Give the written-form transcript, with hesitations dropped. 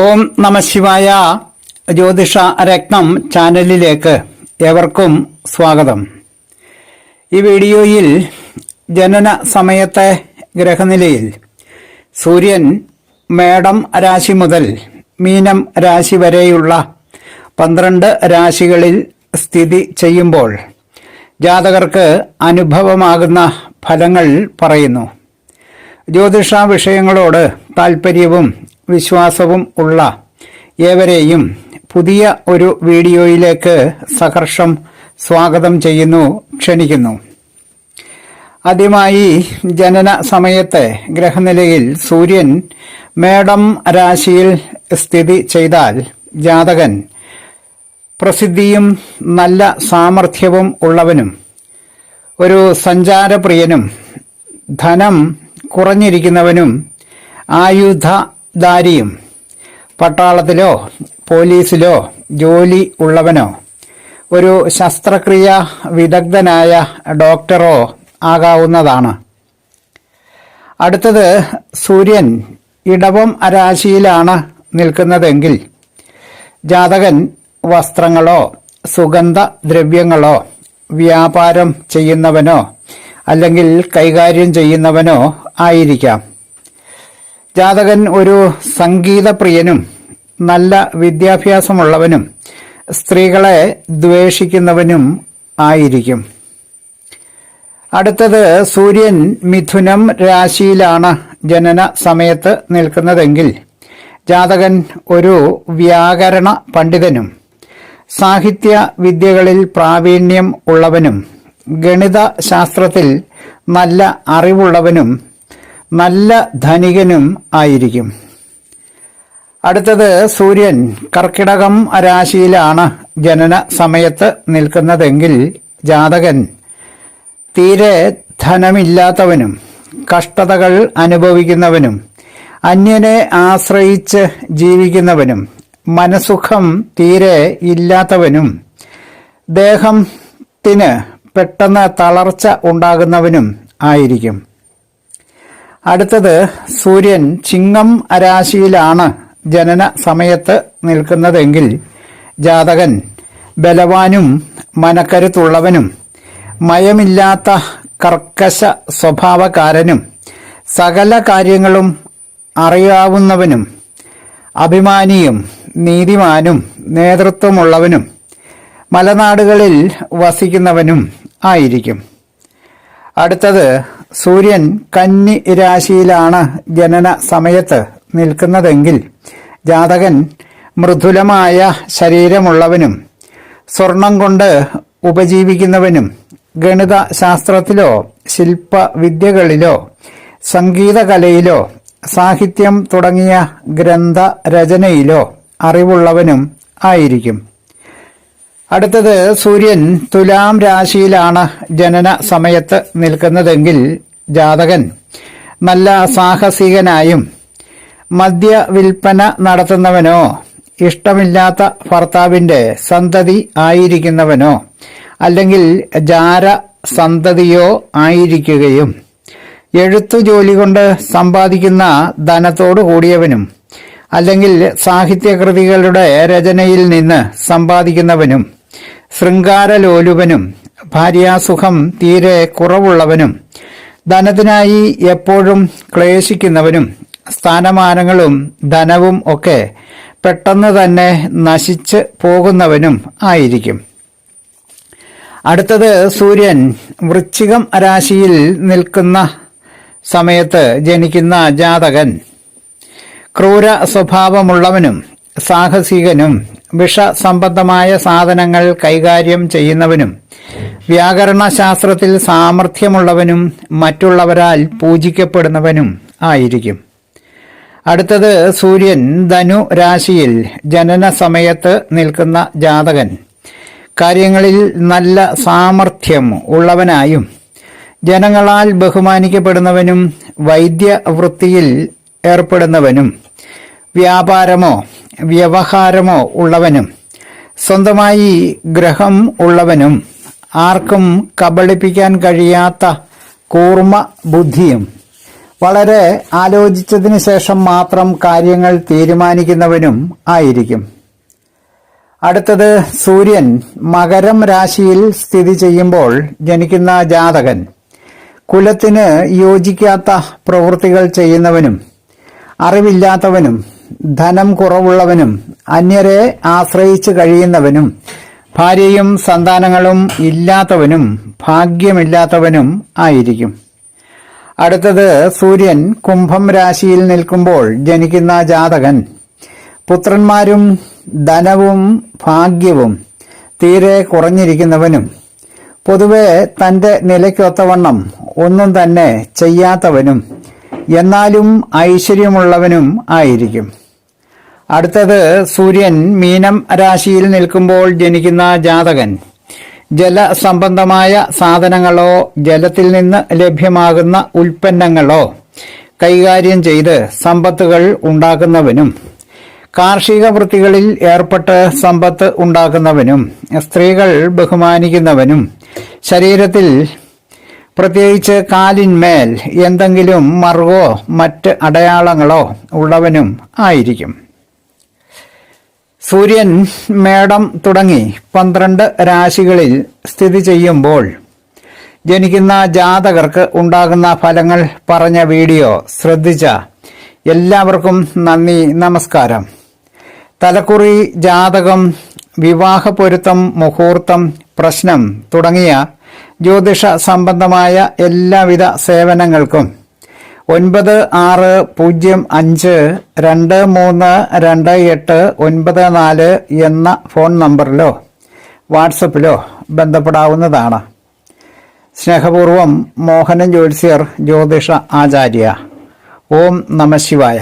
ഓം നമഃശിവായ. ജ്യോതിഷ രത്നം ചാനലിലേക്ക് ഏവർക്കും സ്വാഗതം. ഈ വീഡിയോയിൽ ജനന സമയത്തെ ഗ്രഹനിലയിൽ സൂര്യൻ മേടം രാശി മുതൽ മീനം രാശി വരെയുള്ള 12 രാശികളിൽ സ്ഥിതി ചെയ്യുമ്പോൾ ജാതകർക്ക് അനുഭവമാകുന്ന ഫലങ്ങൾ പറയുന്നു. ജ്യോതിഷ വിഷയങ്ങളോട് താൽപ്പര്യവും വിശ്വാസവും ഉള്ള ഏവരെയും പുതിയ ഒരു വീഡിയോയിലേക്ക് സഹർഷം സ്വാഗതം ചെയ്യുന്നു, ക്ഷണിക്കുന്നു. ആദ്യമായി ജനന സമയത്തെ ഗ്രഹനിലയിൽ സൂര്യൻ മേടം രാശിയിൽ സ്ഥിതി ചെയ്താൽ ജാതകൻ പ്രസിദ്ധിയും നല്ല സാമർഥ്യവും ഉള്ളവനും ഒരു സഞ്ചാരപ്രിയനും ധനം കുറഞ്ഞിരിക്കുന്നവനും ആയുധധാരിയും പട്ടാളത്തിലോ പോലീസിലോ ജോലി ഉള്ളവനോ ഒരു ശസ്ത്രക്രിയ വിദഗ്ധനായ ഡോക്ടറോ ആകാവുന്നതാണ്. അടുത്തത്, സൂര്യൻ ഇടവം രാശിയിലാണ് നിൽക്കുന്നതെങ്കിൽ ജാതകൻ വസ്ത്രങ്ങളോ സുഗന്ധദ്രവ്യങ്ങളോ വ്യാപാരം ചെയ്യുന്നവനോ അല്ലെങ്കിൽ കൈകാര്യം ചെയ്യുന്നവനോ ആയിരിക്കാം. ജാതകൻ ഒരു സംഗീതപ്രിയനും നല്ല വിദ്യാഭ്യാസമുള്ളവനും സ്ത്രീകളെ ദ്വേഷിക്കുന്നവനും ആയിരിക്കും. അടുത്തത്, സൂര്യൻ മിഥുനം രാശിയിലാണ് ജനന സമയത്ത് നിൽക്കുന്നതെങ്കിൽ ജാതകൻ ഒരു വ്യാകരണ പണ്ഡിതനും സാഹിത്യ വിദ്യകളിൽ പ്രാവീണ്യം ഉള്ളവനും ഗണിത ശാസ്ത്രത്തിൽ നല്ല അറിവുള്ളവനും നല്ല ധനികനും ആയിരിക്കും. അടുത്തത്, സൂര്യൻ കർക്കിടകം രാശിയിലാണ് ജനന സമയത്ത് നിൽക്കുന്നതെങ്കിൽ ജാതകൻ തീരെ ധനമില്ലാത്തവനും കഷ്ടതകൾ അനുഭവിക്കുന്നവനും അന്യനെ ആശ്രയിച്ച് ജീവിക്കുന്നവനും മനസുഖം തീരെ ഇല്ലാത്തവനും ദേഹത്തിന് പെട്ടെന്ന് തളർച്ച ഉണ്ടാകുന്നവനും ആയിരിക്കും. അടുത്തത്, സൂര്യൻ ചിങ്ങം രാശിയിലാണ് ജനന സമയത്ത് നിൽക്കുന്നതെങ്കിൽ ജാതകൻ ബലവാനും മനക്കരുത്തുള്ളവനും മയമില്ലാത്ത കർക്കശ സ്വഭാവക്കാരനും സകല കാര്യങ്ങളും അറിയാവുന്നവനും അഭിമാനിയും നീതിമാനും നേതൃത്വമുള്ളവനും മലനാടുകളിൽ വസിക്കുന്നവനും ആയിരിക്കും. അടുത്തത്, സൂര്യൻ കന്നി രാശിയിലാണ് ജനന സമയത്ത് നിൽക്കുന്നതെങ്കിൽ ജാതകൻ മൃദുലമായ ശരീരമുള്ളവനും സ്വർണം കൊണ്ട് ഉപജീവിക്കുന്നവനും ഗണിത ശാസ്ത്രത്തിലോ ശില്പവിദ്യകളിലോ സംഗീതകലയിലോ സാഹിത്യം തുടങ്ങിയ ഗ്രന്ഥരചനയിലോ അറിവുള്ളവനും ആയിരിക്കും. അടുത്തത്, സൂര്യൻ തുലാം രാശിയിലാണ് ജനന സമയത്ത് നിൽക്കുന്നതെങ്കിൽ ജാതകൻ നല്ല സാഹസികനായും മദ്യവിൽപ്പന നടത്തുന്നവനോ ഇഷ്ടമില്ലാത്ത ഭർത്താവിൻ്റെ സന്തതി ആയിരിക്കുന്നവനോ അല്ലെങ്കിൽ ജാരസന്തതിയോ ആയിരിക്കുകയും എഴുത്തു ജോലി കൊണ്ട് സമ്പാദിക്കുന്ന ധനത്തോടു കൂടിയവനും അല്ലെങ്കിൽ സാഹിത്യകൃതികളുടെ രചനയിൽ നിന്ന് സമ്പാദിക്കുന്നവനും ശൃംഗാരലോലുപനും ഭാര്യാസുഖം തീരെ കുറവുള്ളവനും ധനത്തിനായി എപ്പോഴും ക്ലേശിക്കുന്നവനും സ്ഥാനമാനങ്ങളും ധനവും ഒക്കെ പെട്ടെന്ന് തന്നെ നശിച്ച് പോകുന്നവനും ആയിരിക്കും. അടുത്തത്, സൂര്യൻ വൃശ്ചികം രാശിയിൽ നിൽക്കുന്ന സമയത്ത് ജനിക്കുന്ന ജാതകൻ ക്രൂര സ്വഭാവമുള്ളവനും സാഹസികനും വിഷസംബന്ധമായ സാധനങ്ങൾ കൈകാര്യം ചെയ്യുന്നവനും വ്യാകരണ ശാസ്ത്രത്തിൽ സാമർഥ്യമുള്ളവനും മറ്റുള്ളവരാൽ പൂജിക്കപ്പെടുന്നവനും ആയിരിക്കും. അടുത്തത്, സൂര്യൻ ധനു രാശിയിൽ ജനന സമയത്ത് നിൽക്കുന്ന ജാതകൻ കാര്യങ്ങളിൽ നല്ല സാമർഥ്യം ഉള്ളവനായും ജനങ്ങളാൽ ബഹുമാനിക്കപ്പെടുന്നവനും വൈദ്യവൃത്തിയിൽ ഏർപ്പെടുന്നവനും വ്യാപാരമോ വ്യവഹാരമോ ഉള്ളവനും സ്വന്തമായി ഗ്രഹം ഉള്ളവനും ആർക്കും കബളിപ്പിക്കാൻ കഴിയാത്ത കൂർമ്മ ബുദ്ധിയും വളരെ ആലോചിച്ചതിന് ശേഷം മാത്രം കാര്യങ്ങൾ തീരുമാനിക്കുന്നവനും ആയിരിക്കും. അടുത്തത് സൂര്യൻ മകരം രാശിയിൽ സ്ഥിതി ചെയ്യുമ്പോൾ ജനിക്കുന്ന ജാതകൻ കുലത്തിന് യോജിക്കാത്ത പ്രവൃത്തികൾ ചെയ്യുന്നവനും അറിവില്ലാത്തവനും ധനം കുറവുള്ളവനും അന്യരെ ആശ്രയിച്ച് കഴിയുന്നവനും ഭാര്യയും സന്താനങ്ങളും ഇല്ലാത്തവനും ഭാഗ്യമില്ലാത്തവനും ആയിരിക്കും. അടുത്തത് സൂര്യൻ കുംഭം രാശിയിൽ നിൽക്കുമ്പോൾ ജനിക്കുന്ന ജാതകൻ പുത്രന്മാരും ധനവും ഭാഗ്യവും തീരെ കുറഞ്ഞിരിക്കുന്നവനും പൊതുവെ തന്റെ നിലയ്ക്കൊത്തവണ്ണം ഒന്നും തന്നെ ചെയ്യാത്തവനും എന്നാലും ഐശ്വര്യമുള്ളവനും ആയിരിക്കും. അടുത്തത് സൂര്യൻ മീനം രാശിയിൽ നിൽക്കുമ്പോൾ ജനിക്കുന്ന ജാതകൻ ജലസംബന്ധമായ സാധനങ്ങളോ ജലത്തിൽ നിന്ന് ലഭ്യമാകുന്ന ഉൽപ്പന്നങ്ങളോ കൈകാര്യം ചെയ്ത് സമ്പത്തുകൾ ഉണ്ടാക്കുന്നവനും കാർഷിക വൃത്തികളിൽ ഏർപ്പെട്ട് സമ്പത്ത് ഉണ്ടാക്കുന്നവനും സ്ത്രീകൾ ബഹുമാനിക്കുന്നവനും ശരീരത്തിൽ പ്രത്യേകിച്ച് കാലിന്മേൽ എന്തെങ്കിലും മറുകോ മറ്റ് അടയാളങ്ങളോ ഉള്ളവനും ആയിരിക്കും. സൂര്യൻ മേടം തുടങ്ങി 12 രാശികളിൽ സ്ഥിതി ചെയ്യുമ്പോൾ ജനിക്കുന്ന ജാതകർക്ക് ഉണ്ടാകുന്ന ഫലങ്ങൾ പറഞ്ഞ വീഡിയോ ശ്രദ്ധിച്ച എല്ലാവർക്കും നന്ദി, നമസ്കാരം. തലക്കുറി, ജാതകം, വിവാഹ പൊരുത്തം, മുഹൂർത്തം, പ്രശ്നം തുടങ്ങിയ ജ്യോതിഷ സംബന്ധമായ എല്ലാവിധ സേവനങ്ങൾക്കും 9655232894 എന്ന ഫോൺ നമ്പറിലോ വാട്സപ്പിലോ ബന്ധപ്പെടാവുന്നതാണ്. സ്നേഹപൂർവം മോഹനൻ ജ്യോത്സ്യർ, ജ്യോതിഷ ആചാര്യ. ഓം നമഃ ശിവായ.